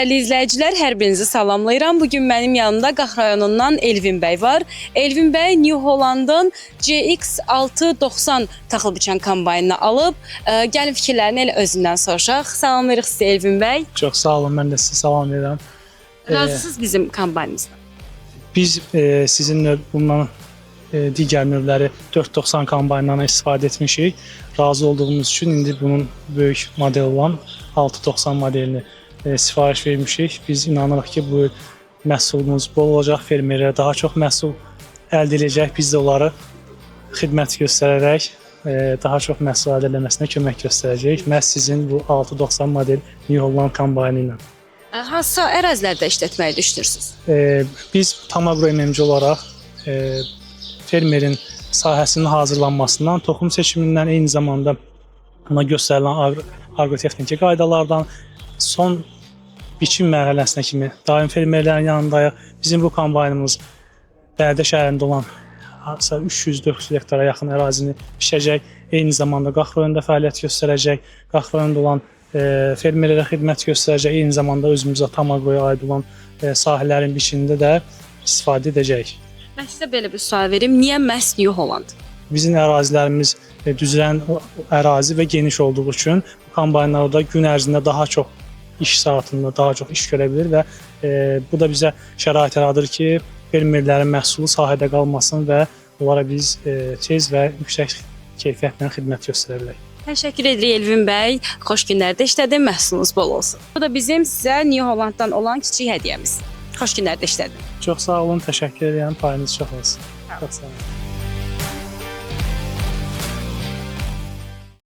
Dəyərli izləyicilər, hər birinizi salamlayıram. Bugün mənim yanımda Qax rayonundan Elvin bəy var. Elvin bəy New Hollandın CX690 taxıl biçən kombaynını alıb. Gəlin fikirlərini elə özündən soruşaq. Salamlayırıq sizə Elvin bəy. Çox sağ olun, mən də sizi salamlayıram. Razısınız bizim kombaynımızdan? Biz sizin bundan digər növləri 490 kombaynlarına istifadə etmişik. Razı olduğumuz üçün indi bunun böyük model olan 690 modelini sifariş vermişik. Biz inanırıq ki, bu məhsulumuz bol olacaq, fermerlərə daha çox məhsul əldə edəcək. Biz də onları xidmət göstərərək daha çox məhsul əldə etməsinə kömək göstərəcəyik. Məhz sizin bu 690 model New Holland kombaynı ilə. Hansı ərazilərdə işlətməyi düşünürsünüz? Biz tam aqro MMC olaraq fermerin sahəsinin hazırlanmasından, toxum seçimindən, eyni zamanda ona göstərilən aqrotexniki qaydalardan son biçim mərhələsinə kimi daim fermerlərin yanındayıq. Bizim bu kombaynımız Bərdə şəhərində olan 300-400 hektara yaxın ərazini biçəcək. Eyni zamanda Qax rayonunda fəaliyyət göstərəcək. Qax rayonunda olan fermerlərə xidmət göstərəcək. Eyni zamanda özümüzə tam aqroya aid olan sahələrin biçimində də istifadə edəcəyik. Mən sizə belə bir sual verim. Niyə məhz New Holland? Bizim ərazilərimiz düzələn ərazi və geniş olduğu üçün bu kombaynlarda gün ərzində daha çox iş saatında daha çox iş görə bilir və bu da bizə şərait yaradır ki, fermerlərin məhsulu sahədə qalmasın və onlara biz tez və yüksək keyfiyyətlə xidmət göstərə bilək. Təşəkkür edirik Elvin bəy. Xoş günlərdə işlədin, məhsulunuz bol olsun. Bu da bizim sizə New Hollanddan olan kiçik hədiyyəmiz. Xoş günlərdə işlədin. Çox sağ olun, təşəkkür edirəm. Payınız çox olsun. Çox sağ olun.